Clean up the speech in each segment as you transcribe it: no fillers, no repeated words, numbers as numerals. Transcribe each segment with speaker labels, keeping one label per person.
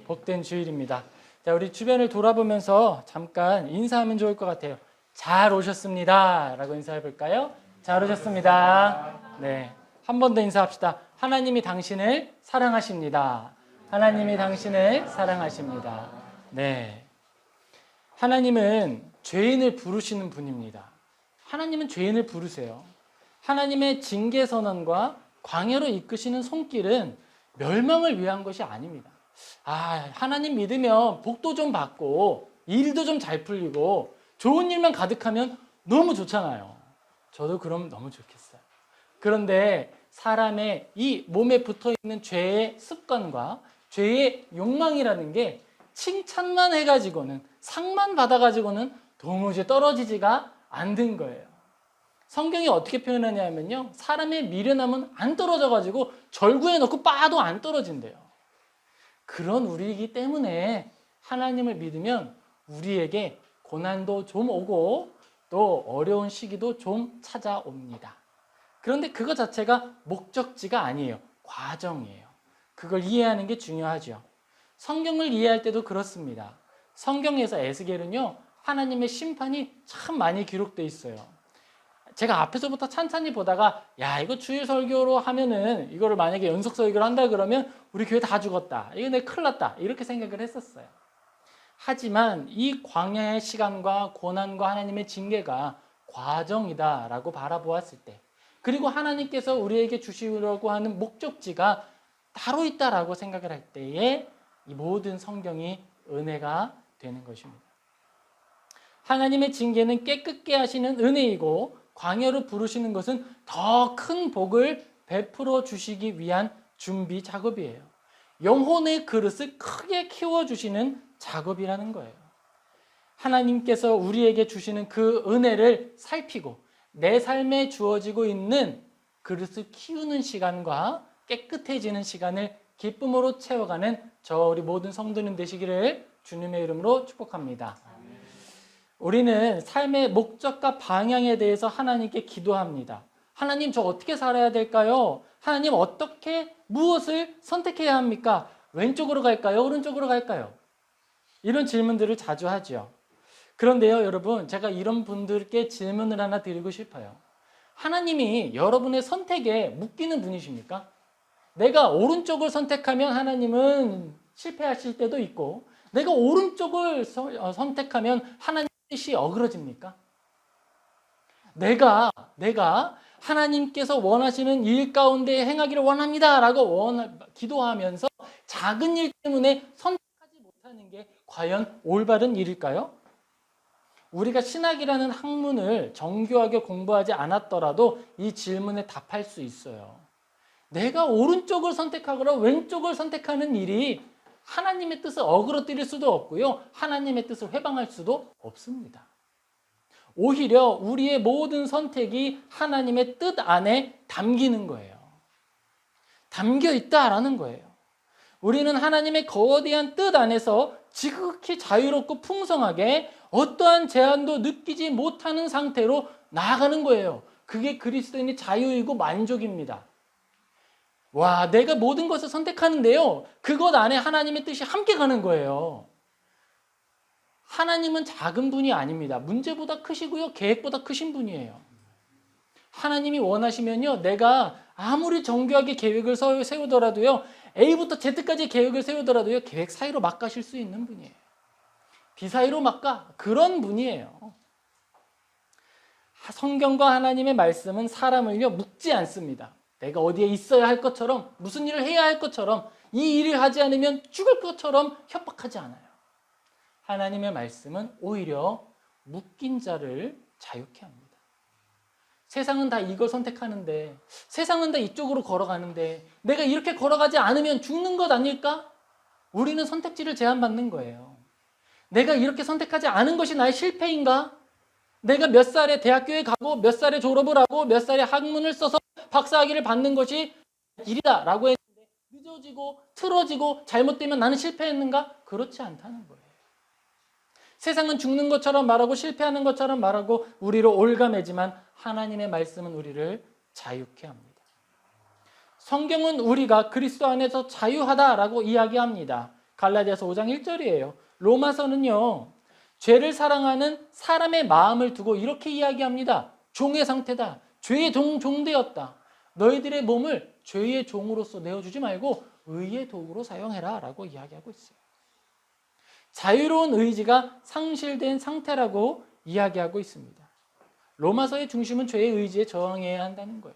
Speaker 1: 복된 주일입니다. 자, 우리 주변을 돌아보면서 잠깐 인사하면 좋을 것 같아요. 잘 오셨습니다 라고 인사해 볼까요? 잘 오셨습니다. 네, 한 번 더 인사합시다. 하나님이 당신을 사랑하십니다. 하나님이 당신을 사랑하십니다. 네, 하나님은 죄인을 부르시는 분입니다. 하나님은 죄인을 부르세요. 하나님의 징계 선언과 광야로 이끄시는 손길은 멸망을 위한 것이 아닙니다. 하나님 믿으면 복도 좀 받고 일도 좀 잘 풀리고 좋은 일만 가득하면 너무 좋잖아요. 저도 그럼 너무 좋겠어요. 그런데 사람의 이 몸에 붙어있는 죄의 습관과 죄의 욕망이라는 게 칭찬만 해가지고는, 상만 받아가지고는 도무지 떨어지지가 않는 거예요. 성경이 어떻게 표현하냐면요, 사람의 미련함은 안 떨어져가지고 절구에 넣고 빻아도 안 떨어진대요. 그런 우리이기 때문에 하나님을 믿으면 우리에게 고난도 좀 오고 또 어려운 시기도 좀 찾아옵니다. 그런데 그거 자체가 목적지가 아니에요. 과정이에요. 그걸 이해하는 게 중요하죠. 성경을 이해할 때도 그렇습니다. 성경에서 에스겔은요, 하나님의 심판이 참 많이 기록되어 있어요. 제가 앞에서부터 찬찬히 보다가 이거 주일 설교로 하면은, 이거를 만약에 연속 설교를 한다 그러면 우리 교회 다 죽었다, 이거 내 큰일 났다, 이렇게 생각을 했었어요. 하지만 이 광야의 시간과 고난과 하나님의 징계가 과정이다라고 바라보았을 때, 그리고 하나님께서 우리에게 주시려고 하는 목적지가 따로 있다라고 생각을 할 때에 이 모든 성경이 은혜가 되는 것입니다. 하나님의 징계는 깨끗게 하시는 은혜이고, 광야로 부르시는 것은 더 큰 복을 베풀어 주시기 위한 준비 작업이에요. 영혼의 그릇을 크게 키워주시는 작업이라는 거예요. 하나님께서 우리에게 주시는 그 은혜를 살피고 내 삶에 주어지고 있는 그릇을 키우는 시간과 깨끗해지는 시간을 기쁨으로 채워가는 우리 모든 성도님 되시기를 주님의 이름으로 축복합니다. 우리는 삶의 목적과 방향에 대해서 하나님께 기도합니다. 하나님, 저 어떻게 살아야 될까요? 하나님, 무엇을 선택해야 합니까? 왼쪽으로 갈까요? 오른쪽으로 갈까요? 이런 질문들을 자주 하죠. 그런데요, 여러분, 제가 이런 분들께 질문을 하나 드리고 싶어요. 하나님이 여러분의 선택에 묶이는 분이십니까? 내가 오른쪽을 선택하면 하나님은 실패하실 때도 있고, 내가 오른쪽을 선택하면 하나님 뜻이 어그러집니까? 내가 하나님께서 원하시는 일 가운데 행하기를 원합니다 라고 기도하면서 작은 일 때문에 선택하지 못하는 게 과연 올바른 일일까요? 우리가 신학이라는 학문을 정교하게 공부하지 않았더라도 이 질문에 답할 수 있어요. 내가 오른쪽을 선택하거나 왼쪽을 선택하는 일이 하나님의 뜻을 어그러뜨릴 수도 없고요, 하나님의 뜻을 회방할 수도 없습니다. 오히려 우리의 모든 선택이 하나님의 뜻 안에 담기는 거예요. 담겨 있다라는 거예요. 우리는 하나님의 거대한 뜻 안에서 지극히 자유롭고 풍성하게 어떠한 제한도 느끼지 못하는 상태로 나아가는 거예요. 그게 그리스도인의 자유이고 만족입니다. 내가 모든 것을 선택하는데요, 그것 안에 하나님의 뜻이 함께 가는 거예요. 하나님은 작은 분이 아닙니다. 문제보다 크시고요, 계획보다 크신 분이에요. 하나님이 원하시면요, 내가 아무리 정교하게 계획을 세우더라도요, A부터 Z까지 계획을 세우더라도요, 계획 사이로 막 가실 수 있는 분이에요. B 사이로 막 가, 그런 분이에요. 성경과 하나님의 말씀은 사람을요, 묶지 않습니다. 내가 어디에 있어야 할 것처럼, 무슨 일을 해야 할 것처럼, 이 일을 하지 않으면 죽을 것처럼 협박하지 않아요. 하나님의 말씀은 오히려 묶인 자를 자유케 합니다. 세상은 다 이걸 선택하는데, 세상은 다 이쪽으로 걸어가는데 내가 이렇게 걸어가지 않으면 죽는 것 아닐까? 우리는 선택지를 제한받는 거예요. 내가 이렇게 선택하지 않은 것이 나의 실패인가? 내가 몇 살에 대학교에 가고 몇 살에 졸업을 하고 몇 살에 학문을 써서 박사학위를 받는 것이 일이다 라고 했는데 늦어지고 틀어지고 잘못되면 나는 실패했는가? 그렇지 않다는 거예요. 세상은 죽는 것처럼 말하고 실패하는 것처럼 말하고 우리를 올가매지만 하나님의 말씀은 우리를 자유케 합니다. 성경은 우리가 그리스도 안에서 자유하다라고 이야기합니다. 갈라디아서 5장 1절이에요. 로마서는요, 죄를 사랑하는 사람의 마음을 두고 이렇게 이야기합니다. 종의 상태다. 죄의 종되었다. 너희들의 몸을 죄의 종으로서 내어주지 말고 의의 도구로 사용해라 라고 이야기하고 있어요. 자유로운 의지가 상실된 상태라고 이야기하고 있습니다. 로마서의 중심은 죄의 의지에 저항해야 한다는 거예요.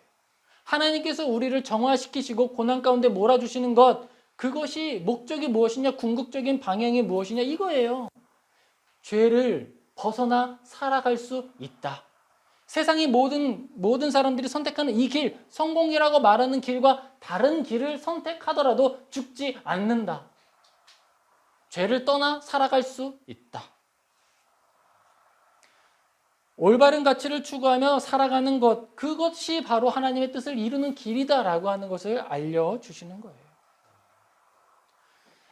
Speaker 1: 하나님께서 우리를 정화시키시고 고난 가운데 몰아주시는 것, 그것이 목적이 무엇이냐, 궁극적인 방향이 무엇이냐, 이거예요. 죄를 벗어나 살아갈 수 있다. 세상의 모든 사람들이 선택하는 이 길, 성공이라고 말하는 길과 다른 길을 선택하더라도 죽지 않는다. 죄를 떠나 살아갈 수 있다. 올바른 가치를 추구하며 살아가는 것, 그것이 바로 하나님의 뜻을 이루는 길이다라고 하는 것을 알려주시는 거예요.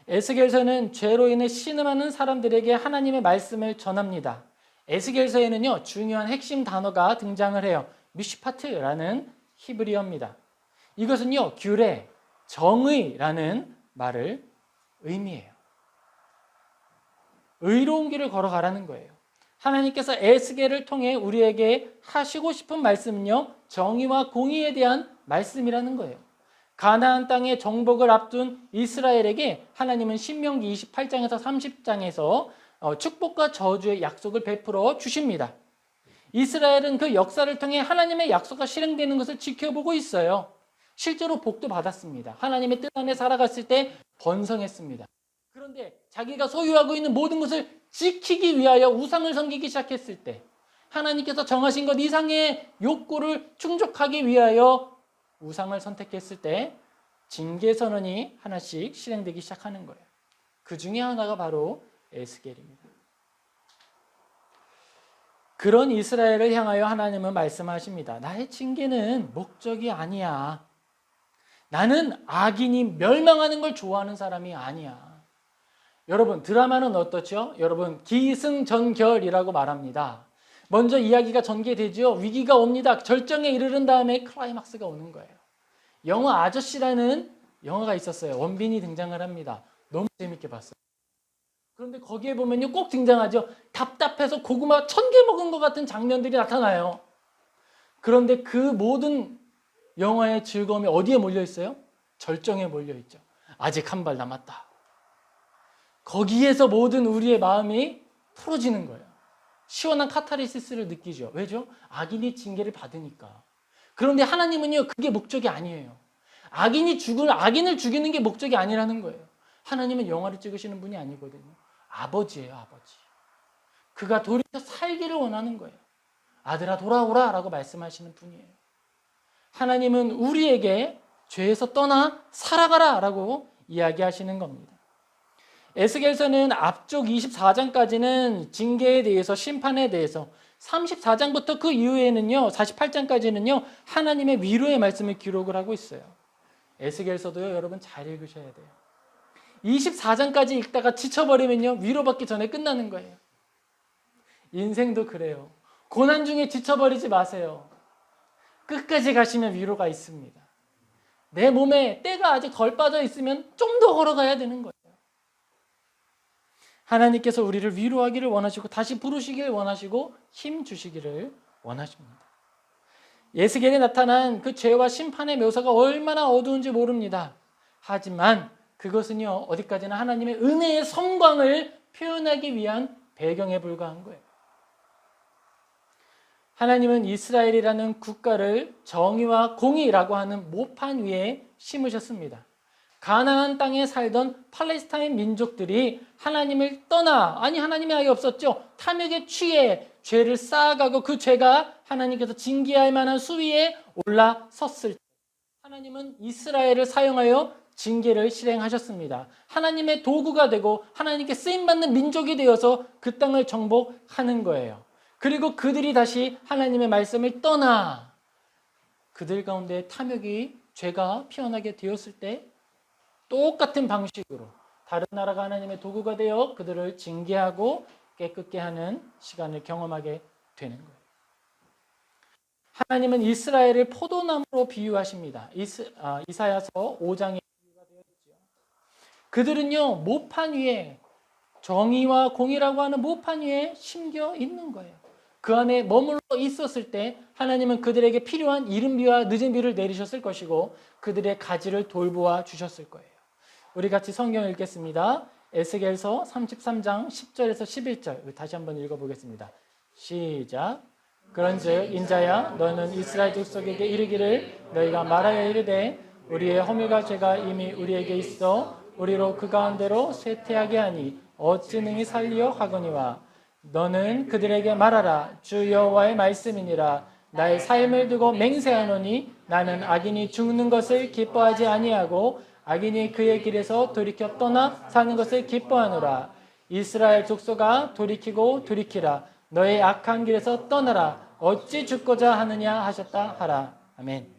Speaker 1: 에스겔서는 죄로 인해 신음하는 사람들에게 하나님의 말씀을 전합니다. 에스겔서에는요, 중요한 핵심 단어가 등장을 해요. 미슈파트라는 히브리어입니다. 이것은요, 규례, 정의라는 말을 의미해요. 의로운 길을 걸어가라는 거예요. 하나님께서 에스겔을 통해 우리에게 하시고 싶은 말씀은요, 정의와 공의에 대한 말씀이라는 거예요. 가나안 땅의 정복을 앞둔 이스라엘에게 하나님은 신명기 28장에서 30장에서 축복과 저주의 약속을 베풀어 주십니다. 이스라엘은 그 역사를 통해 하나님의 약속이 실행되는 것을 지켜보고 있어요. 실제로 복도 받았습니다. 하나님의 뜻 안에 살아갔을 때 번성했습니다. 그런데 자기가 소유하고 있는 모든 것을 지키기 위하여 우상을 섬기기 시작했을 때, 하나님께서 정하신 것 이상의 욕구를 충족하기 위하여 우상을 선택했을 때 징계 선언이 하나씩 실행되기 시작하는 거예요. 그 중에 하나가 바로 에스겔입니다. 그런 이스라엘을 향하여 하나님은 말씀하십니다. 나의 징계는 목적이 아니야. 나는 악인이 멸망하는 걸 좋아하는 사람이 아니야. 여러분, 드라마는 어떻죠? 여러분, 기승전결이라고 말합니다. 먼저 이야기가 전개되죠. 위기가 옵니다. 절정에 이르른 다음에 클라이막스가 오는 거예요. 영화 아저씨라는 영화가 있었어요. 원빈이 등장을 합니다. 너무 재밌게 봤어요. 그런데 거기에 보면요, 꼭 등장하죠. 답답해서 고구마 1000개 먹은 것 같은 장면들이 나타나요. 그런데 그 모든 영화의 즐거움이 어디에 몰려 있어요? 절정에 몰려 있죠. 아직 한 발 남았다. 거기에서 모든 우리의 마음이 풀어지는 거예요. 시원한 카타르시스를 느끼죠. 왜죠? 악인이 징계를 받으니까. 그런데 하나님은요, 그게 목적이 아니에요. 악인을 죽이는 게 목적이 아니라는 거예요. 하나님은 영화를 찍으시는 분이 아니거든요. 아버지예요, 아버지. 그가 돌이켜 살기를 원하는 거예요. 아들아 돌아오라 라고 말씀하시는 분이에요. 하나님은 우리에게 죄에서 떠나 살아가라 라고 이야기하시는 겁니다. 에스겔서는 앞쪽 24장까지는 징계에 대해서, 심판에 대해서, 34장부터 그 이후에는요, 48장까지는요, 하나님의 위로의 말씀을 기록을 하고 있어요. 에스겔서도요, 여러분 잘 읽으셔야 돼요. 24장까지 읽다가 지쳐버리면요, 위로받기 전에 끝나는 거예요. 인생도 그래요. 고난 중에 지쳐버리지 마세요. 끝까지 가시면 위로가 있습니다. 내 몸에 때가 아직 덜 빠져 있으면 좀 더 걸어가야 되는 거예요. 하나님께서 우리를 위로하기를 원하시고 다시 부르시기를 원하시고 힘 주시기를 원하십니다. 에스겔에 나타난 그 죄와 심판의 묘사가 얼마나 어두운지 모릅니다. 하지만 그것은요, 어디까지나 하나님의 은혜의 성광을 표현하기 위한 배경에 불과한 거예요. 하나님은 이스라엘이라는 국가를 정의와 공의라고 하는 모판 위에 심으셨습니다. 가나안 땅에 살던 팔레스타인 민족들이 하나님을 떠나, 하나님이 아예 없었죠. 탐욕에 취해 죄를 쌓아가고 그 죄가 하나님께서 징계할 만한 수위에 올라섰을 때 하나님은 이스라엘을 사용하여 징계를 실행하셨습니다. 하나님의 도구가 되고 하나님께 쓰임받는 민족이 되어서 그 땅을 정복하는 거예요. 그리고 그들이 다시 하나님의 말씀을 떠나 그들 가운데 탐욕이, 죄가 피어나게 되었을 때 똑같은 방식으로 다른 나라가 하나님의 도구가 되어 그들을 징계하고 깨끗게 하는 시간을 경험하게 되는 거예요. 하나님은 이스라엘을 포도나무로 비유하십니다. 이사야서 5장에 비유가 되어 있죠. 그들은요, 모판 위에, 정의와 공의라고 하는 모판 위에 심겨 있는 거예요. 그 안에 머물러 있었을 때 하나님은 그들에게 필요한 이른 비와 늦은 비를 내리셨을 것이고 그들의 가지를 돌보아 주셨을 거예요. 우리 같이 성경 읽겠습니다. 에스겔서 33장 10절에서 11절 다시 한번 읽어보겠습니다. 시작. 그런즉 인자야 너는 이스라엘 족속에게 이르기를 너희가 말하여 이르되 우리의 허물과 죄가 이미 우리에게 있어 우리로 그 가운데로 쇠퇴하게 하니 어찌 능히 살리어 하거니와 너는 그들에게 말하라 주 여호와의 말씀이니라 나의 삶을 두고 맹세하노니 나는 악인이 죽는 것을 기뻐하지 아니하고 악인이 그의 길에서 돌이켜 떠나 사는 것을 기뻐하노라. 이스라엘 족속아 돌이키고 돌이키라 너의 악한 길에서 떠나라 어찌 죽고자 하느냐 하셨다 하라. 아멘.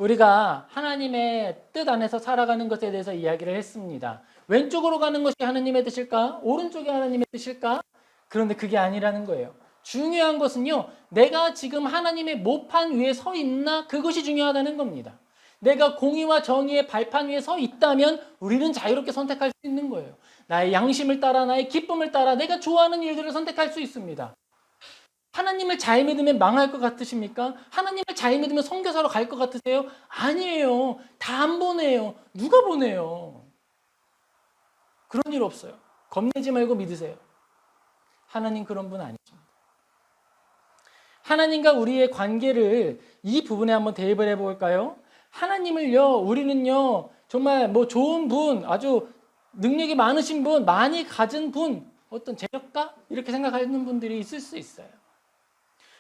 Speaker 1: 우리가 하나님의 뜻 안에서 살아가는 것에 대해서 이야기를 했습니다. 왼쪽으로 가는 것이 하나님의 뜻일까? 오른쪽이 하나님의 뜻일까? 그런데 그게 아니라는 거예요. 중요한 것은요, 내가 지금 하나님의 모판 위에 서 있나? 그것이 중요하다는 겁니다. 내가 공의와 정의의 발판 위에 서 있다면 우리는 자유롭게 선택할 수 있는 거예요. 나의 양심을 따라, 나의 기쁨을 따라 내가 좋아하는 일들을 선택할 수 있습니다. 하나님을 잘 믿으면 망할 것 같으십니까? 하나님을 잘 믿으면 선교사로 갈 것 같으세요? 아니에요. 다 안 보내요. 누가 보내요? 그런 일 없어요. 겁내지 말고 믿으세요. 하나님 그런 분 아니십니다. 하나님과 우리의 관계를 이 부분에 한번 대입을 해볼까요? 하나님을요, 우리는요, 정말 뭐 좋은 분, 아주 능력이 많으신 분, 많이 가진 분, 어떤 재력가? 이렇게 생각하는 분들이 있을 수 있어요.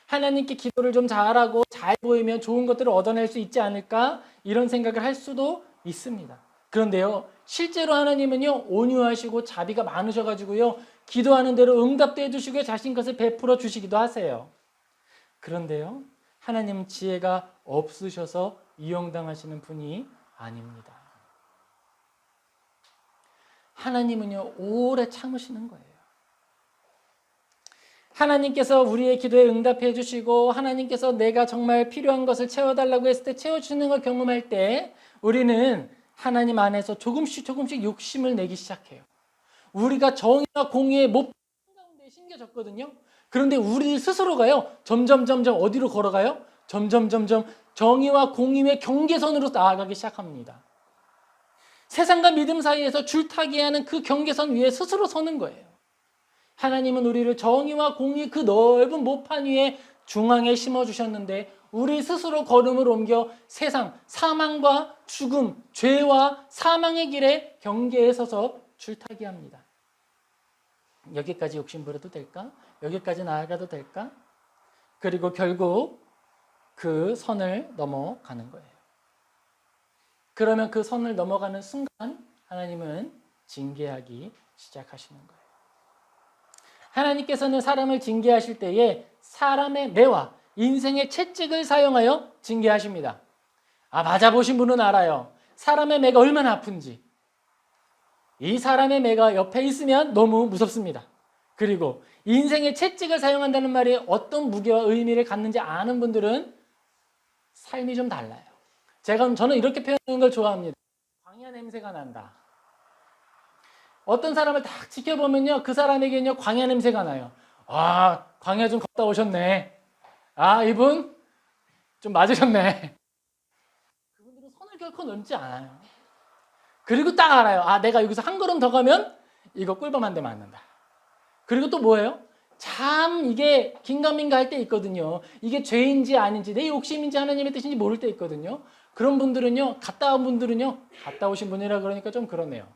Speaker 1: 하나님께 기도를 좀 잘하고 잘 보이면 좋은 것들을 얻어낼 수 있지 않을까? 이런 생각을 할 수도 있습니다. 그런데요, 실제로 하나님은요, 온유하시고 자비가 많으셔가지고요, 기도하는 대로 응답도 해주시고 자신 것을 베풀어 주시기도 하세요. 그런데요, 하나님은 지혜가 없으셔서 이용당하시는 분이 아닙니다. 하나님은요, 오래 참으시는 거예요. 하나님께서 우리의 기도에 응답해 주시고 하나님께서 내가 정말 필요한 것을 채워달라고 했을 때 채워주시는 걸 경험할 때 우리는 하나님 안에서 조금씩 욕심을 내기 시작해요. 우리가 정의와 공의의 못 가운데 심겨졌거든요. 그런데 우리 스스로가요, 점점 어디로 걸어가요? 점점 정의와 공의의 경계선으로 나아가기 시작합니다. 세상과 믿음 사이에서 줄타기하는 그 경계선 위에 스스로 서는 거예요. 하나님은 우리를 정의와 공의 그 넓은 모판 위에 중앙에 심어주셨는데 우리 스스로 걸음을 옮겨 세상, 사망과 죽음, 죄와 사망의 길에 경계에 서서 줄타기합니다. 여기까지 욕심 부려도 될까? 여기까지 나아가도 될까? 그리고 결국 그 선을 넘어가는 거예요. 그러면 그 선을 넘어가는 순간 하나님은 징계하기 시작하시는 거예요. 하나님께서는 사람을 징계하실 때에 사람의 매와 인생의 채찍을 사용하여 징계하십니다. 맞아보신 분은 알아요. 사람의 매가 얼마나 아픈지. 이 사람의 매가 옆에 있으면 너무 무섭습니다. 그리고 인생의 채찍을 사용한다는 말이 어떤 무게와 의미를 갖는지 아는 분들은 삶이 좀 달라요. 저는 이렇게 표현하는 걸 좋아합니다. 광야 냄새가 난다. 어떤 사람을 딱 지켜보면요, 그 사람에게는요, 광야 냄새가 나요. 광야 좀 갔다 오셨네. 이분 좀 맞으셨네. 그분들은 선을 결코 넘지 않아요. 그리고 딱 알아요. 내가 여기서 한 걸음 더 가면 이거 꿀밤 한 대 맞는다. 그리고 또 뭐예요? 참 이게 긴가민가 할 때 있거든요. 이게 죄인지 아닌지, 내 욕심인지 하나님의 뜻인지 모를 때 있거든요. 그런 분들은요, 갔다 오신 분이라 그러니까 좀 그러네요.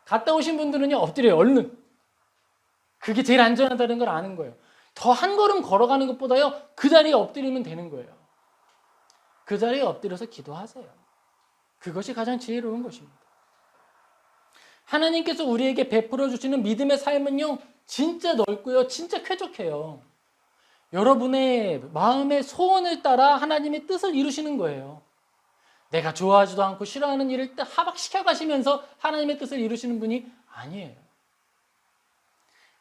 Speaker 1: 갔다 오신 분들은요, 엎드려요, 얼른. 그게 제일 안전하다는 걸 아는 거예요. 더 한 걸음 걸어가는 것보다요, 그 자리에 엎드리면 되는 거예요. 그 자리에 엎드려서 기도하세요. 그것이 가장 지혜로운 것입니다. 하나님께서 우리에게 베풀어 주시는 믿음의 삶은요, 진짜 넓고요, 진짜 쾌적해요. 여러분의 마음의 소원을 따라 하나님의 뜻을 이루시는 거예요. 내가 좋아하지도 않고 싫어하는 일을 하박시켜 가시면서 하나님의 뜻을 이루시는 분이 아니에요.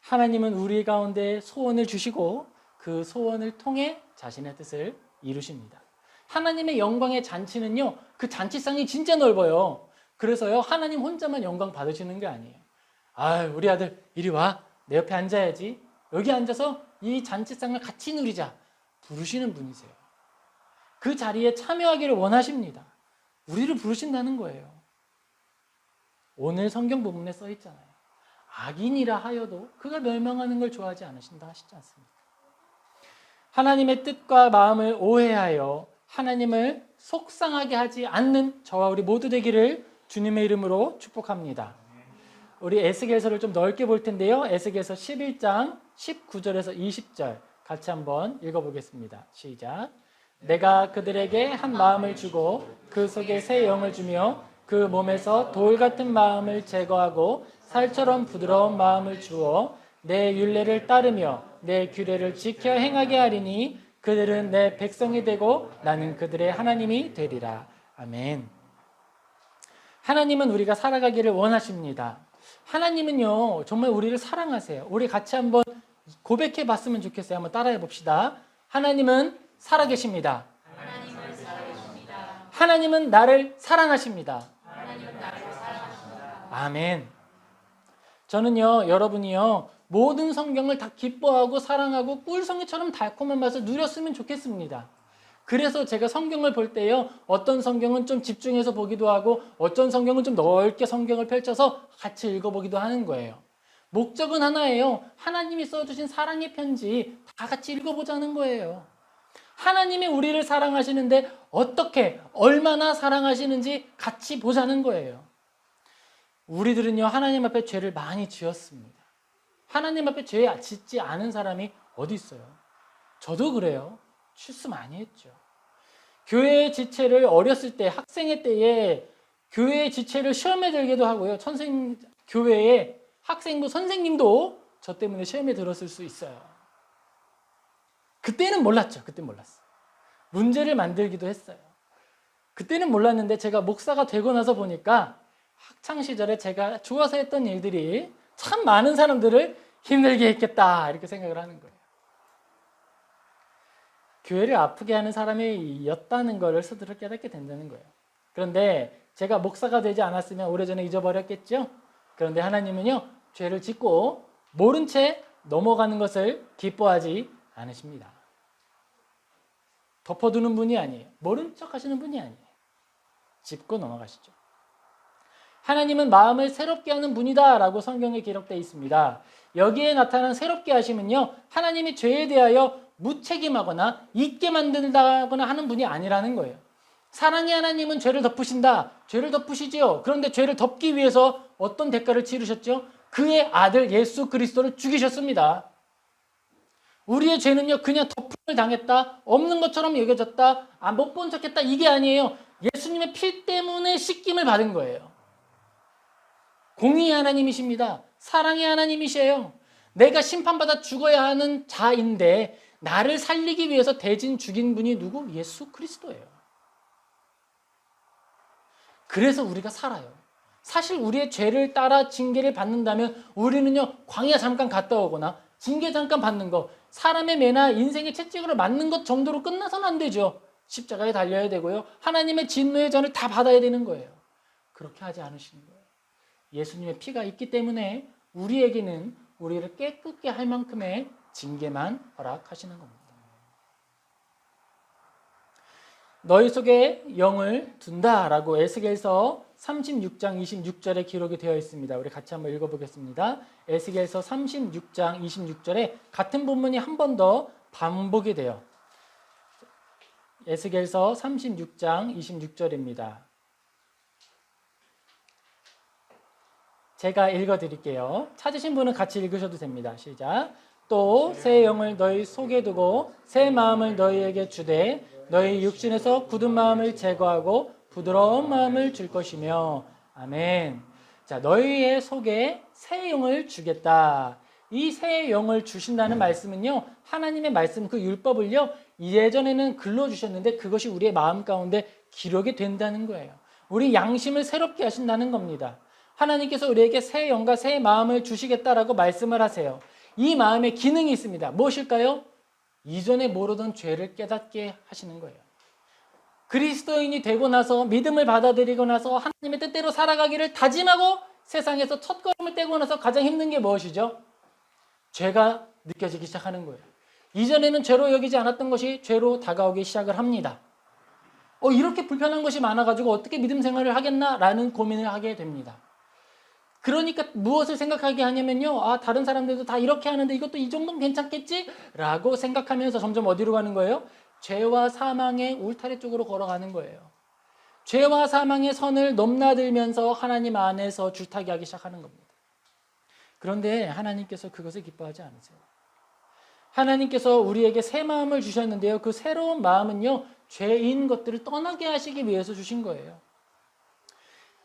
Speaker 1: 하나님은 우리 가운데 소원을 주시고 그 소원을 통해 자신의 뜻을 이루십니다. 하나님의 영광의 잔치는요, 그 잔치상이 진짜 넓어요. 그래서요, 하나님 혼자만 영광 받으시는 게 아니에요. 아, 우리 아들 이리 와. 내 옆에 앉아야지. 여기 앉아서 이 잔치상을 같이 누리자. 부르시는 분이세요. 그 자리에 참여하기를 원하십니다. 우리를 부르신다는 거예요. 오늘 성경 부분에 써 있잖아요. 악인이라 하여도 그가 멸망하는 걸 좋아하지 않으신다 하시지 않습니까? 하나님의 뜻과 마음을 오해하여 하나님을 속상하게 하지 않는 저와 우리 모두 되기를 주님의 이름으로 축복합니다. 우리 에스겔서를 좀 넓게 볼 텐데요. 에스겔서 11장 19절에서 20절 같이 한번 읽어보겠습니다. 시작. 내가 그들에게 한 마음을 주고 그 속에 새 영을 주며 그 몸에서 돌 같은 마음을 제거하고 살처럼 부드러운 마음을 주어 내 율례를 따르며 내 규례를 지켜 행하게 하리니 그들은 내 백성이 되고 나는 그들의 하나님이 되리라. 아멘. 하나님은 우리가 살아가기를 원하십니다. 하나님은요, 정말 우리를 사랑하세요. 우리 같이 한번 고백해 봤으면 좋겠어요. 한번 따라해 봅시다. 하나님은 살아계십니다. 하나님은 나를 사랑하십니다. 아멘. 저는요, 여러분이요, 모든 성경을 다 기뻐하고 사랑하고 꿀송이처럼 달콤한 맛을 누렸으면 좋겠습니다. 그래서 제가 성경을 볼 때요, 어떤 성경은 좀 집중해서 보기도 하고 어떤 성경은 좀 넓게 성경을 펼쳐서 같이 읽어보기도 하는 거예요. 목적은 하나예요. 하나님이 써주신 사랑의 편지 다 같이 읽어보자는 거예요. 하나님이 우리를 사랑하시는데 어떻게, 얼마나 사랑하시는지 같이 보자는 거예요. 우리들은요, 하나님 앞에 죄를 많이 지었습니다. 하나님 앞에 죄 짓지 않은 사람이 어디 있어요? 저도 그래요. 실수 많이 했죠. 교회의 지체를 어렸을 때, 학생의 때에 교회의 지체를 시험에 들기도 하고요. 교회의 학생부 선생님도 저 때문에 시험에 들었을 수 있어요. 그때는 몰랐죠. 그때 몰랐어요. 문제를 만들기도 했어요. 그때는 몰랐는데 제가 목사가 되고 나서 보니까 학창시절에 제가 좋아서 했던 일들이 참 많은 사람들을 힘들게 했겠다, 이렇게 생각을 하는 거예요. 교회를 아프게 하는 사람이었다는 것을 스스로 깨닫게 된다는 거예요. 그런데 제가 목사가 되지 않았으면 오래전에 잊어버렸겠죠? 그런데 하나님은요, 죄를 짓고 모른 채 넘어가는 것을 기뻐하지 않으십니다. 덮어두는 분이 아니에요. 모른 척 하시는 분이 아니에요. 짚고 넘어가시죠. 하나님은 마음을 새롭게 하는 분이다 라고 성경에 기록되어 있습니다. 여기에 나타난 새롭게 하심은요, 하나님이 죄에 대하여 무책임하거나 잊게 만든다거나 하는 분이 아니라는 거예요. 사랑의 하나님은 죄를 덮으신다. 죄를 덮으시지요. 그런데 죄를 덮기 위해서 어떤 대가를 치르셨죠? 그의 아들 예수 그리스도를 죽이셨습니다. 우리의 죄는요, 그냥 덮음을 당했다, 없는 것처럼 여겨졌다, 못 본 척했다, 이게 아니에요. 예수님의 피 때문에 씻김을 받은 거예요. 공의의 하나님이십니다. 사랑의 하나님이세요. 내가 심판받아 죽어야 하는 자인데 나를 살리기 위해서 대신 죽인 분이 누구? 예수 그리스도예요. 그래서 우리가 살아요. 사실 우리의 죄를 따라 징계를 받는다면 우리는요, 광야 잠깐 갔다 오거나 징계 잠깐 받는 거, 사람의 매나 인생의 채찍으로 맞는 것 정도로 끝나서는 안 되죠. 십자가에 달려야 되고요, 하나님의 진노의 전을 다 받아야 되는 거예요. 그렇게 하지 않으시는 거예요. 예수님의 피가 있기 때문에 우리에게는 우리를 깨끗게 할 만큼의 징계만 허락하시는 겁니다. 너희 속에 영을 둔다라고 에스겔서 36장 26절에 기록이 되어 있습니다. 우리 같이 한번 읽어보겠습니다. 에스겔서 36장 26절에 같은 본문이 한 번 더 반복이 돼요. 에스겔서 36장 26절입니다. 제가 읽어드릴게요. 찾으신 분은 같이 읽으셔도 됩니다. 시작. 또 새 영을 너희 속에 두고 새 마음을 너희에게 주되 너희 육신에서 굳은 마음을 제거하고 부드러운 마음을 줄 것이며. 아멘. 자, 너희의 속에 새 영을 주겠다. 이 새 영을 주신다는 말씀은요, 하나님의 말씀, 그 율법을요, 예전에는 글로 주셨는데 그것이 우리의 마음 가운데 기록이 된다는 거예요. 우리 양심을 새롭게 하신다는 겁니다. 하나님께서 우리에게 새 영과 새 마음을 주시겠다라고 말씀을 하세요. 이 마음의 기능이 있습니다. 무엇일까요? 이전에 모르던 죄를 깨닫게 하시는 거예요. 그리스도인이 되고 나서 믿음을 받아들이고 나서 하나님의 뜻대로 살아가기를 다짐하고 세상에서 첫걸음을 떼고 나서 가장 힘든 게 무엇이죠? 죄가 느껴지기 시작하는 거예요. 이전에는 죄로 여기지 않았던 것이 죄로 다가오기 시작을 합니다. 이렇게 불편한 것이 많아가지고 어떻게 믿음 생활을 하겠나라는 고민을 하게 됩니다. 그러니까 무엇을 생각하게 하냐면요. 다른 사람들도 다 이렇게 하는데 이것도 이 정도는 괜찮겠지? 라고 생각하면서 점점 어디로 가는 거예요? 죄와 사망의 울타리 쪽으로 걸어가는 거예요. 죄와 사망의 선을 넘나들면서 하나님 안에서 줄타기 하기 시작하는 겁니다. 그런데 하나님께서 그것을 기뻐하지 않으세요. 하나님께서 우리에게 새 마음을 주셨는데요. 그 새로운 마음은요, 죄인 것들을 떠나게 하시기 위해서 주신 거예요.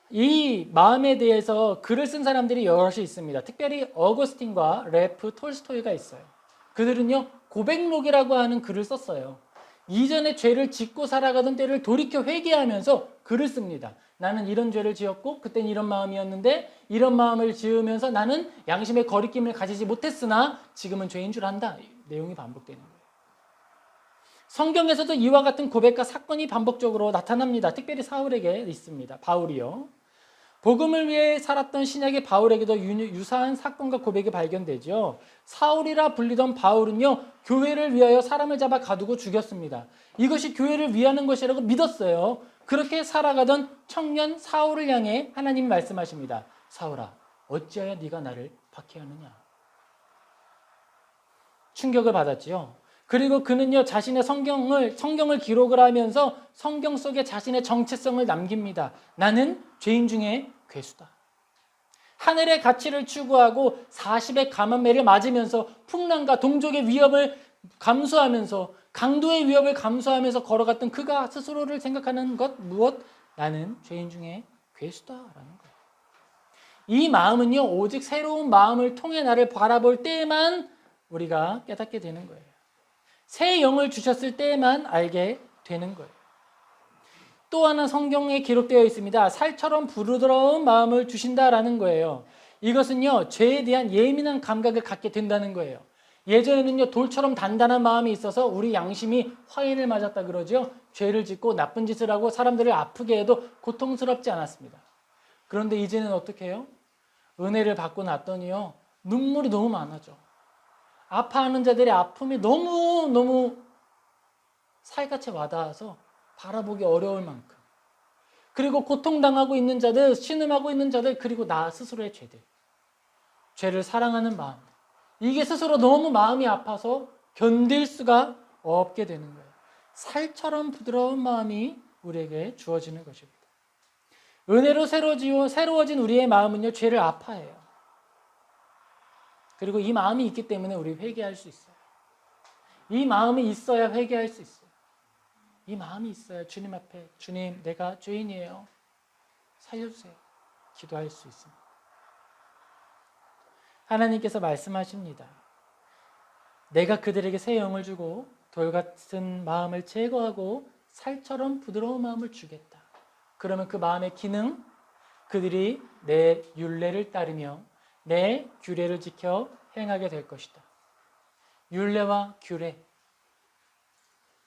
Speaker 1: 이 마음에 대해서 글을 쓴 사람들이 여럿이 있습니다. 특별히 어거스틴과 레프 톨스토이가 있어요. 그들은요, 고백록이라고 하는 글을 썼어요. 이전에 죄를 짓고 살아가던 때를 돌이켜 회개하면서 글을 씁니다. 나는 이런 죄를 지었고 그때는 이런 마음이었는데 이런 마음을 지으면서 나는 양심의 거리낌을 가지지 못했으나 지금은 죄인 줄 안다. 내용이 반복되는 거예요. 성경에서도 이와 같은 고백과 사건이 반복적으로 나타납니다. 특별히 사울에게 있습니다. 바울이요. 복음을 위해 살았던 신약의 바울에게도 유사한 사건과 고백이 발견되죠. 사울이라 불리던 바울은요, 교회를 위하여 사람을 잡아 가두고 죽였습니다. 이것이 교회를 위하는 것이라고 믿었어요. 그렇게 살아가던 청년 사울을 향해 하나님이 말씀하십니다. 사울아, 어찌하여 네가 나를 박해하느냐. 충격을 받았지요. 그리고 그는요, 자신의 성경을 기록을 하면서 성경 속에 자신의 정체성을 남깁니다. 나는 죄인 중에 괴수다. 하늘의 가치를 추구하고 40의 감한매를 맞으면서 풍랑과 동족의 위협을 감수하면서 강도의 위협을 감수하면서 걸어갔던 그가 스스로를 생각하는 것 무엇? 나는 죄인 중에 괴수다라는 거예요. 이 마음은요, 오직 새로운 마음을 통해 나를 바라볼 때만 우리가 깨닫게 되는 거예요. 새 영을 주셨을 때만 알게 되는 거예요. 또 하나 성경에 기록되어 있습니다. 살처럼 부드러운 마음을 주신다라는 거예요. 이것은요, 죄에 대한 예민한 감각을 갖게 된다는 거예요. 예전에는요, 돌처럼 단단한 마음이 있어서 우리 양심이 화인을 맞았다 그러죠. 죄를 짓고 나쁜 짓을 하고 사람들을 아프게 해도 고통스럽지 않았습니다. 그런데 이제는 어떻게 해요? 은혜를 받고 났더니요, 눈물이 너무 많아져. 아파하는 자들의 아픔이 너무 살같이 와닿아서 바라보기 어려울 만큼, 그리고 고통당하고 있는 자들, 신음하고 있는 자들, 그리고 나 스스로의 죄를 사랑하는 마음, 이게 스스로 너무 마음이 아파서 견딜 수가 없게 되는 거예요. 살처럼 부드러운 마음이 우리에게 주어지는 것입니다. 은혜로 새로워진 우리의 마음은요, 죄를 아파해요. 그리고 이 마음이 있기 때문에 우리 회개할 수 있어요. 이 마음이 있어야 회개할 수 있어요. 이 마음이 있어야 주님 앞에, 주님, 내가 죄인이에요, 살려주세요, 기도할 수 있습니다. 하나님께서 말씀하십니다. 내가 그들에게 새 영을 주고 돌같은 마음을 제거하고 살처럼 부드러운 마음을 주겠다. 그러면 그 마음의 기능, 그들이 내 율례를 따르며 내 규례를 지켜 행하게 될 것이다. 율례와 규례,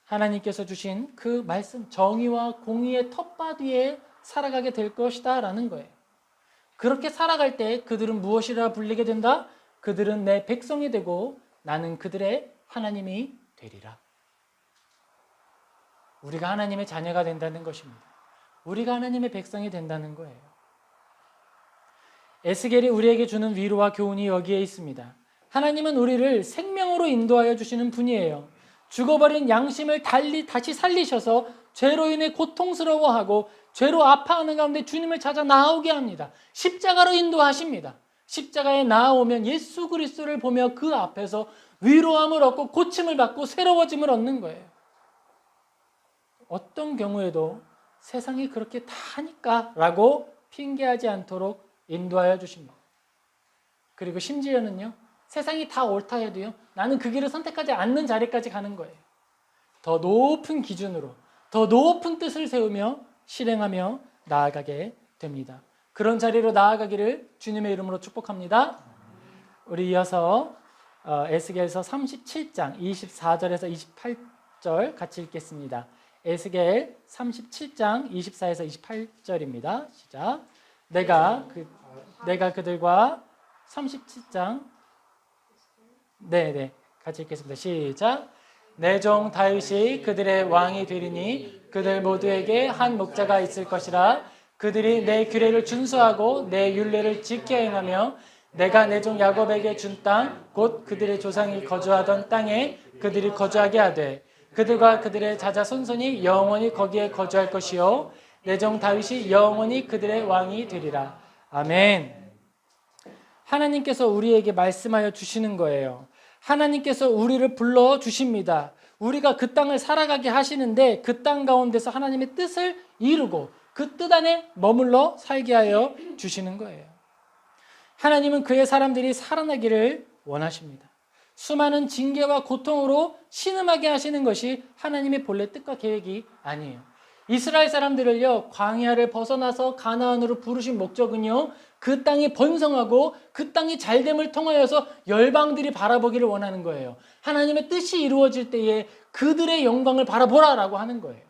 Speaker 1: 하나님께서 주신 그 말씀, 정의와 공의의 텃밭 위에 살아가게 될 것이다 라는 거예요. 그렇게 살아갈 때 그들은 무엇이라 불리게 된다? 그들은 내 백성이 되고 나는 그들의 하나님이 되리라. 우리가 하나님의 자녀가 된다는 것입니다. 우리가 하나님의 백성이 된다는 거예요. 에스겔이 우리에게 주는 위로와 교훈이 여기에 있습니다. 하나님은 우리를 생명으로 인도하여 주시는 분이에요. 죽어버린 양심을 다시 살리셔서 죄로 인해 고통스러워하고 죄로 아파하는 가운데 주님을 찾아 나오게 합니다. 십자가로 인도하십니다. 십자가에 나아오면 예수 그리스도를 보며 그 앞에서 위로함을 얻고 고침을 받고 새로워짐을 얻는 거예요. 어떤 경우에도 세상이 그렇게 다 하니까 라고 핑계하지 않도록 인도하여 주십니다. 그리고 심지어는요, 세상이 다 옳다 해도요, 나는 그 길을 선택하지 않는 자리까지 가는 거예요. 더 높은 기준으로, 더 높은 뜻을 세우며 실행하며 나아가게 됩니다. 그런 자리로 나아가기를 주님의 이름으로 축복합니다. 우리 이어서 에스겔서 37장 24절에서 28절 같이 읽겠습니다. 에스겔 37장 24에서 28절입니다. 시작. 내가 그들과 37장 네, 같이 읽겠습니다. 시작. 내 종 다윗이 그들의 왕이 되리니 그들 모두에게 한 목자가 있을 것이라. 그들이 내 규례를 준수하고 내 율례를 지켜 행하며 내가 내 종 야곱에게 준 땅 곧 그들의 조상이 거주하던 땅에 그들이 거주하게 하되 그들과 그들의 자자손손이 영원히 거기에 거주할 것이요 내 종 다윗이 영원히 그들의 왕이 되리라. 아멘. 하나님께서 우리에게 말씀하여 주시는 거예요. 하나님께서 우리를 불러 주십니다. 우리가 그 땅을 살아가게 하시는데 그 땅 가운데서 하나님의 뜻을 이루고 그 뜻 안에 머물러 살게 하여 주시는 거예요. 하나님은 그의 사람들이 살아나기를 원하십니다. 수많은 징계와 고통으로 신음하게 하시는 것이 하나님의 본래 뜻과 계획이 아니에요. 이스라엘 사람들을요, 광야를 벗어나서 가나안으로 부르신 목적은요, 그 땅이 번성하고 그 땅이 잘됨을 통하여서 열방들이 바라보기를 원하는 거예요. 하나님의 뜻이 이루어질 때에 그들의 영광을 바라보라라고 하는 거예요.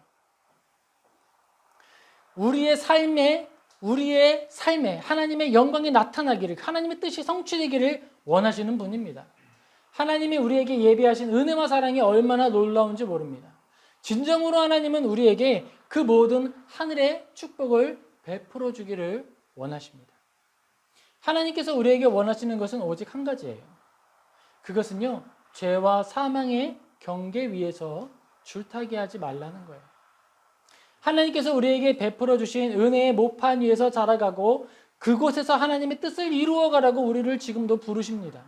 Speaker 1: 우리의 삶에 하나님의 영광이 나타나기를, 하나님의 뜻이 성취되기를 원하시는 분입니다. 하나님이 우리에게 예비하신 은혜와 사랑이 얼마나 놀라운지 모릅니다. 진정으로 하나님은 우리에게 그 모든 하늘의 축복을 베풀어 주기를 원하십니다. 하나님께서 우리에게 원하시는 것은 오직 한 가지예요. 그것은요, 죄와 사망의 경계 위에서 줄타기 하지 말라는 거예요. 하나님께서 우리에게 베풀어 주신 은혜의 모판 위에서 자라가고 그곳에서 하나님의 뜻을 이루어가라고 우리를 지금도 부르십니다.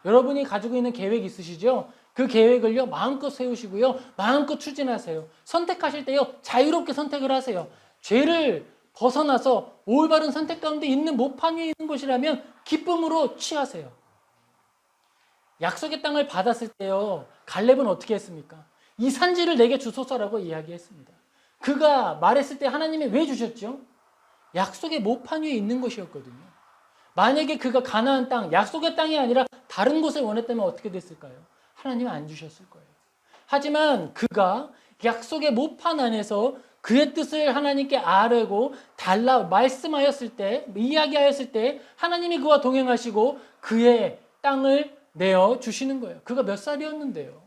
Speaker 1: 여러분이 가지고 있는 계획 있으시죠? 그 계획을요, 마음껏 세우시고요, 마음껏 추진하세요. 선택하실 때요, 자유롭게 선택을 하세요. 죄를 벗어나서 올바른 선택 가운데 있는 모판 위에 있는 곳이라면 기쁨으로 취하세요. 약속의 땅을 받았을 때요, 갈렙은 어떻게 했습니까? 이 산지를 내게 주소서라고 이야기했습니다. 그가 말했을 때 하나님이 왜 주셨죠? 약속의 모판 위에 있는 것이었거든요. 만약에 그가 가나안 땅, 약속의 땅이 아니라 다른 곳을 원했다면 어떻게 됐을까요? 하나님은 안 주셨을 거예요. 하지만 그가 약속의 모판 안에서 그의 뜻을 하나님께 아뢰고 말씀하였을 때, 이야기하였을 때 하나님이 그와 동행하시고 그의 땅을 내어 주시는 거예요. 그가 몇 살이었는데요.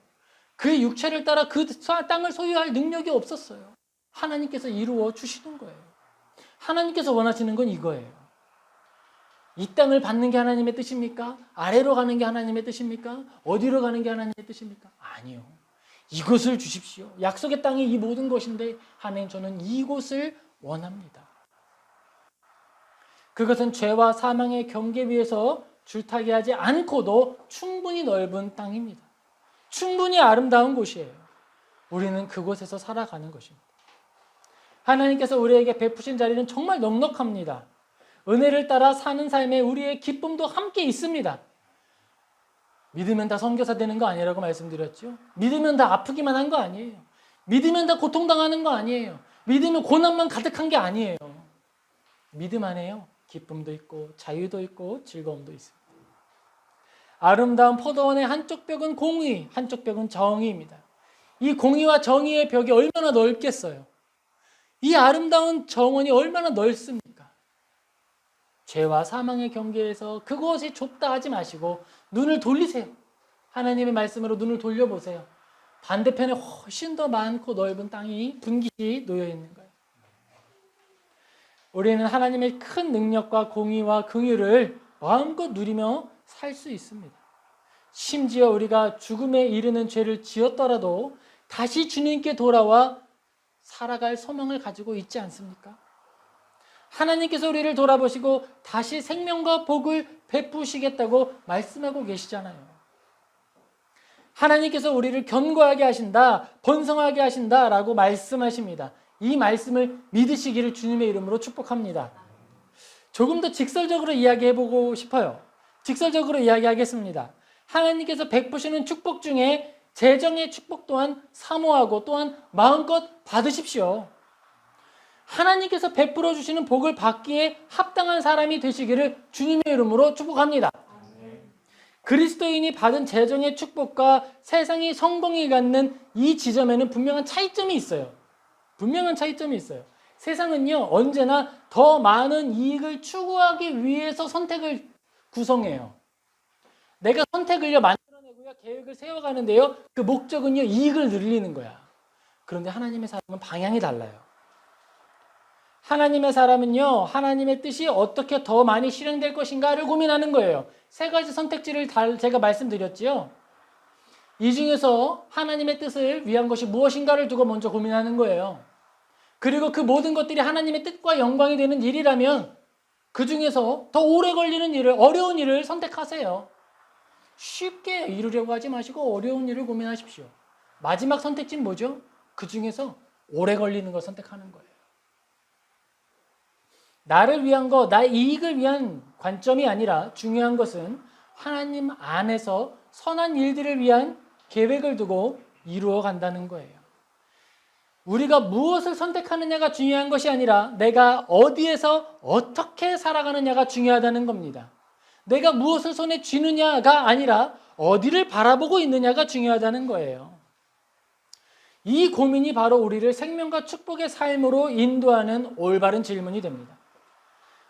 Speaker 1: 그의 육체를 따라 그 땅을 소유할 능력이 없었어요. 하나님께서 이루어 주시는 거예요. 하나님께서 원하시는 건 이거예요. 이 땅을 받는 게 하나님의 뜻입니까? 아래로 가는 게 하나님의 뜻입니까? 어디로 가는 게 하나님의 뜻입니까? 아니요. 이곳을 주십시오. 약속의 땅이 이 모든 것인데 하나님, 저는 이곳을 원합니다. 그것은 죄와 사망의 경계 위에서 줄타기 하지 않고도 충분히 넓은 땅입니다. 충분히 아름다운 곳이에요. 우리는 그곳에서 살아가는 것입니다. 하나님께서 우리에게 베푸신 자리는 정말 넉넉합니다. 은혜를 따라 사는 삶에 우리의 기쁨도 함께 있습니다. 믿으면 다 선교사 되는 거 아니라고 말씀드렸죠. 믿으면 다 아프기만 한 거 아니에요. 믿으면 다 고통당하는 거 아니에요. 믿으면 고난만 가득한 게 아니에요. 믿음 안에요, 기쁨도 있고 자유도 있고 즐거움도 있습니다. 아름다운 포도원의 한쪽 벽은 공의, 한쪽 벽은 정의입니다. 이 공의와 정의의 벽이 얼마나 넓겠어요. 이 아름다운 정원이 얼마나 넓습니까? 죄와 사망의 경계에서 그것이 좁다 하지 마시고 눈을 돌리세요. 하나님의 말씀으로 눈을 돌려보세요. 반대편에 훨씬 더 많고 넓은 땅이 분깃이 놓여 있는 거예요. 우리는 하나님의 큰 능력과 공의와 긍휼을 마음껏 누리며 살 수 있습니다. 심지어 우리가 죽음에 이르는 죄를 지었더라도 다시 주님께 돌아와 살아갈 소망을 가지고 있지 않습니까? 하나님께서 우리를 돌아보시고 다시 생명과 복을 베푸시겠다고 말씀하고 계시잖아요. 하나님께서 우리를 견고하게 하신다, 번성하게 하신다라고 말씀하십니다. 이 말씀을 믿으시기를 주님의 이름으로 축복합니다. 조금 더 직설적으로 이야기해보고 싶어요. 직설적으로 이야기하겠습니다. 하나님께서 베푸시는 축복 중에 재정의 축복 또한 사모하고 또한 마음껏 받으십시오. 하나님께서 베풀어 주시는 복을 받기에 합당한 사람이 되시기를 주님의 이름으로 축복합니다. 그리스도인이 받은 재정의 축복과 세상이 성공이 갖는 이 지점에는 분명한 차이점이 있어요. 분명한 차이점이 있어요. 세상은요, 언제나 더 많은 이익을 추구하기 위해서 선택을 구성해요. 내가 선택을요, 만들어내고요, 계획을 세워가는데요, 그 목적은요, 이익을 늘리는 거야. 그런데 하나님의 사람은 방향이 달라요. 하나님의 사람은요, 하나님의 뜻이 어떻게 더 많이 실행될 것인가를 고민하는 거예요. 세 가지 선택지를 제가 말씀드렸지요. 이 중에서 하나님의 뜻을 위한 것이 무엇인가를 두고 먼저 고민하는 거예요. 그리고 그 모든 것들이 하나님의 뜻과 영광이 되는 일이라면 그 중에서 더 오래 걸리는 일을, 어려운 일을 선택하세요. 쉽게 이루려고 하지 마시고 어려운 일을 고민하십시오. 마지막 선택지는 뭐죠? 그 중에서 오래 걸리는 걸 선택하는 거예요. 나를 위한 것, 나의 이익을 위한 관점이 아니라 중요한 것은 하나님 안에서 선한 일들을 위한 계획을 두고 이루어 간다는 거예요. 우리가 무엇을 선택하느냐가 중요한 것이 아니라 내가 어디에서 어떻게 살아가느냐가 중요하다는 겁니다. 내가 무엇을 손에 쥐느냐가 아니라 어디를 바라보고 있느냐가 중요하다는 거예요. 이 고민이 바로 우리를 생명과 축복의 삶으로 인도하는 올바른 질문이 됩니다.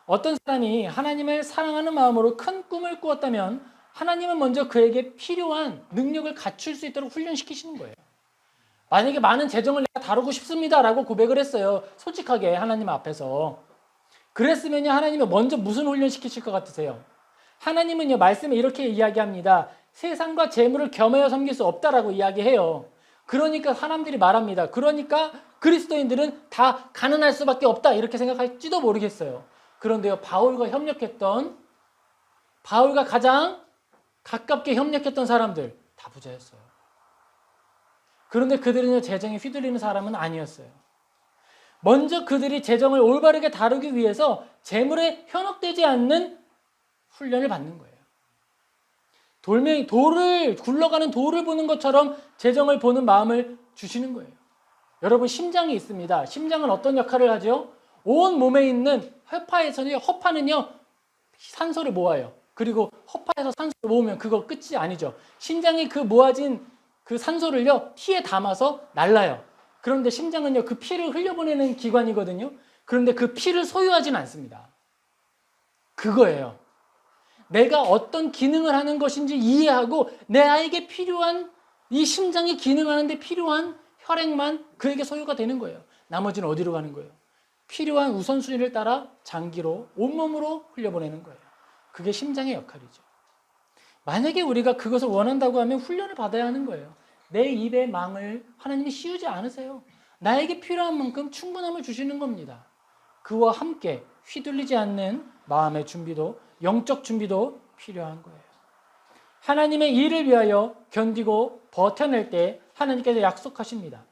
Speaker 1: 어떤 사람이 하나님을 사랑하는 마음으로 큰 꿈을 꾸었다면 하나님은 먼저 그에게 필요한 능력을 갖출 수 있도록 훈련시키시는 거예요. 만약에 많은 재정을 내가 다루고 싶습니다라고 고백을 했어요. 솔직하게 하나님 앞에서. 그랬으면 하나님은 먼저 무슨 훈련시키실 것 같으세요? 하나님은요, 말씀에 이렇게 이야기합니다. 세상과 재물을 겸하여 섬길 수 없다라고 이야기해요. 그러니까 사람들이 말합니다. 그러니까 그리스도인들은 다 가난할 수밖에 없다 이렇게 생각할지도 모르겠어요. 그런데요, 바울과 가장 가깝게 협력했던 사람들 다 부자였어요. 그런데 그들은 재정에 휘둘리는 사람은 아니었어요. 먼저 그들이 재정을 올바르게 다루기 위해서 재물에 현혹되지 않는 훈련을 받는 거예요. 굴러가는 돌을 보는 것처럼 재정을 보는 마음을 주시는 거예요. 여러분, 심장이 있습니다. 심장은 어떤 역할을 하죠? 온 몸에 있는 허파는요, 산소를 모아요. 그리고 허파에서 산소를 모으면 그거 끝이 아니죠. 심장이 그 모아진 그 산소를요, 피에 담아서 날라요. 그런데 심장은요, 그 피를 흘려보내는 기관이거든요. 그런데 그 피를 소유하지는 않습니다. 그거예요. 내가 어떤 기능을 하는 것인지 이해하고 나에게 필요한, 이 심장이 기능하는 데 필요한 혈액만 그에게 소유가 되는 거예요. 나머지는 어디로 가는 거예요? 필요한 우선순위를 따라 장기로, 온몸으로 흘려보내는 거예요. 그게 심장의 역할이죠. 만약에 우리가 그것을 원한다고 하면 훈련을 받아야 하는 거예요. 내 입의 망을 하나님이 씌우지 않으세요. 나에게 필요한 만큼 충분함을 주시는 겁니다. 그와 함께 휘둘리지 않는 마음의 준비도, 영적 준비도 필요한 거예요. 하나님의 일을 위하여 견디고 버텨낼 때 하나님께서 약속하십니다.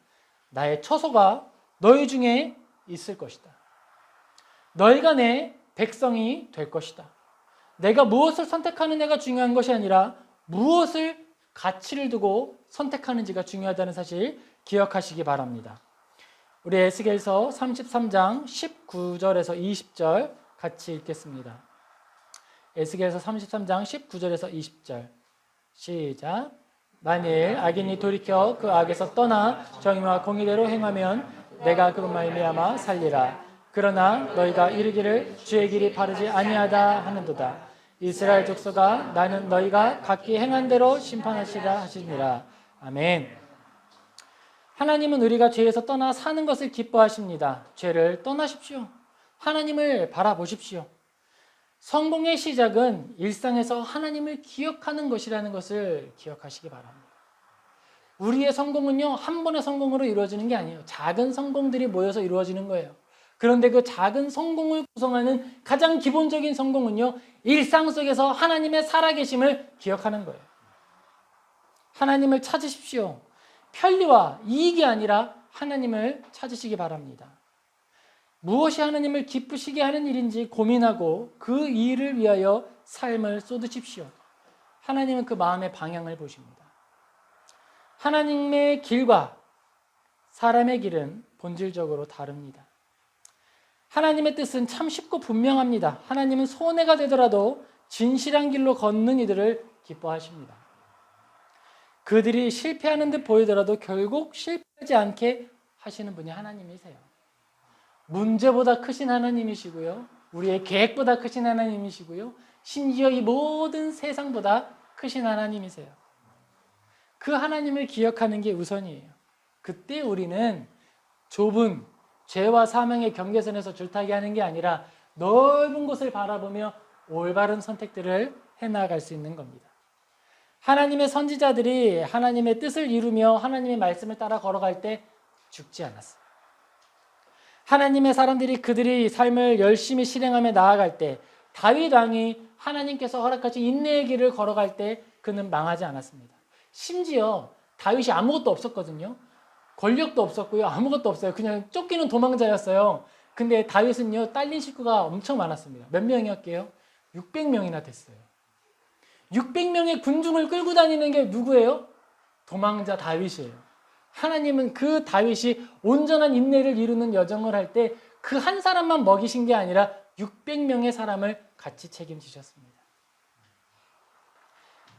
Speaker 1: 나의 처소가 너희 중에 있을 것이다. 너희가 내 백성이 될 것이다. 내가 무엇을 선택하느냐가 중요한 것이 아니라 무엇을 가치를 두고 선택하는지가 중요하다는 사실 기억하시기 바랍니다. 우리 에스겔서 33장 19절에서 20절 같이 읽겠습니다. 에스겔서 33장 19절에서 20절 시작. 만일 악인이 돌이켜 그 악에서 떠나 정의와 공의대로 행하면 내가 그로 말미암아 살리라. 그러나 너희가 이르기를 주의 길이 바르지 아니하다 하는도다. 이스라엘 족속아, 나는 너희가 각기 행한 대로 심판하시라 하시니라. 아멘. 하나님은 우리가 죄에서 떠나 사는 것을 기뻐하십니다. 죄를 떠나십시오. 하나님을 바라보십시오. 성공의 시작은 일상에서 하나님을 기억하는 것이라는 것을 기억하시기 바랍니다. 우리의 성공은요, 한 번의 성공으로 이루어지는 게 아니에요. 작은 성공들이 모여서 이루어지는 거예요. 그런데 그 작은 성공을 구성하는 가장 기본적인 성공은요, 일상 속에서 하나님의 살아계심을 기억하는 거예요. 하나님을 찾으십시오. 편리와 이익이 아니라 하나님을 찾으시기 바랍니다. 무엇이 하나님을 기쁘시게 하는 일인지 고민하고 그 일을 위하여 삶을 쏟으십시오. 하나님은 그 마음의 방향을 보십니다. 하나님의 길과 사람의 길은 본질적으로 다릅니다. 하나님의 뜻은 참 쉽고 분명합니다. 하나님은 손해가 되더라도 진실한 길로 걷는 이들을 기뻐하십니다. 그들이 실패하는 듯 보이더라도 결국 실패하지 않게 하시는 분이 하나님이세요. 문제보다 크신 하나님이시고요. 우리의 계획보다 크신 하나님이시고요. 심지어 이 모든 세상보다 크신 하나님이세요. 그 하나님을 기억하는 게 우선이에요. 그때 우리는 좁은 죄와 사명의 경계선에서 줄타기 하는 게 아니라 넓은 곳을 바라보며 올바른 선택들을 해나갈 수 있는 겁니다. 하나님의 선지자들이 하나님의 뜻을 이루며 하나님의 말씀을 따라 걸어갈 때 죽지 않았어요. 하나님의 사람들이 그들이 삶을 열심히 실행하며 나아갈 때 다윗 왕이 하나님께서 허락하신 인내의 길을 걸어갈 때 그는 망하지 않았습니다. 심지어 다윗이 아무것도 없었거든요. 권력도 없었고요. 아무것도 없어요. 그냥 쫓기는 도망자였어요. 근데 다윗은요, 딸린 식구가 엄청 많았습니다. 몇 명이었게요? 600명이나 됐어요. 600명의 군중을 끌고 다니는 게 누구예요? 도망자 다윗이에요. 하나님은 그 다윗이 온전한 인내를 이루는 여정을 할 때 그 한 사람만 먹이신 게 아니라 600명의 사람을 같이 책임지셨습니다.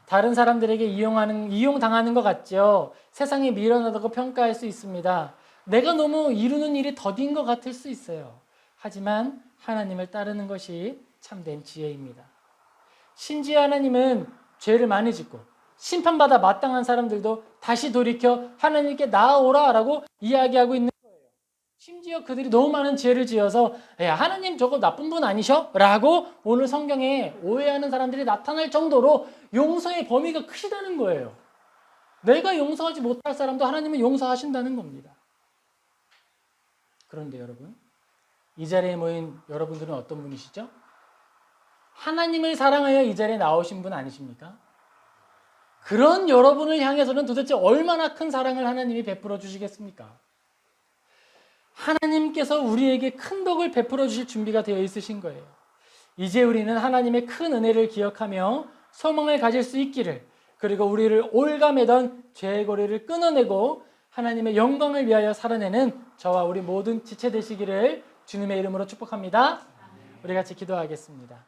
Speaker 1: 다른 사람들에게 이용당하는 것 같죠? 세상이 미련하다고 평가할 수 있습니다. 내가 너무 이루는 일이 더딘 것 같을 수 있어요. 하지만 하나님을 따르는 것이 참된 지혜입니다. 심지어 하나님은 죄를 많이 짓고 심판받아 마땅한 사람들도 다시 돌이켜 하나님께 나아오라라고 이야기하고 있는 거예요. 심지어 그들이 너무 많은 죄를 지어서 야, 하나님 저거 나쁜 분 아니셔? 라고 오늘 성경에 오해하는 사람들이 나타날 정도로 용서의 범위가 크시다는 거예요. 내가 용서하지 못할 사람도 하나님은 용서하신다는 겁니다. 그런데 여러분, 이 자리에 모인 여러분들은 어떤 분이시죠? 하나님을 사랑하여 이 자리에 나오신 분 아니십니까? 그런 여러분을 향해서는 도대체 얼마나 큰 사랑을 하나님이 베풀어 주시겠습니까? 하나님께서 우리에게 큰 덕을 베풀어 주실 준비가 되어 있으신 거예요. 이제 우리는 하나님의 큰 은혜를 기억하며 소망을 가질 수 있기를, 그리고 우리를 올가매던 죄의 고리를 끊어내고 하나님의 영광을 위하여 살아내는 저와 우리 모든 지체 되시기를 주님의 이름으로 축복합니다. 우리 같이 기도하겠습니다.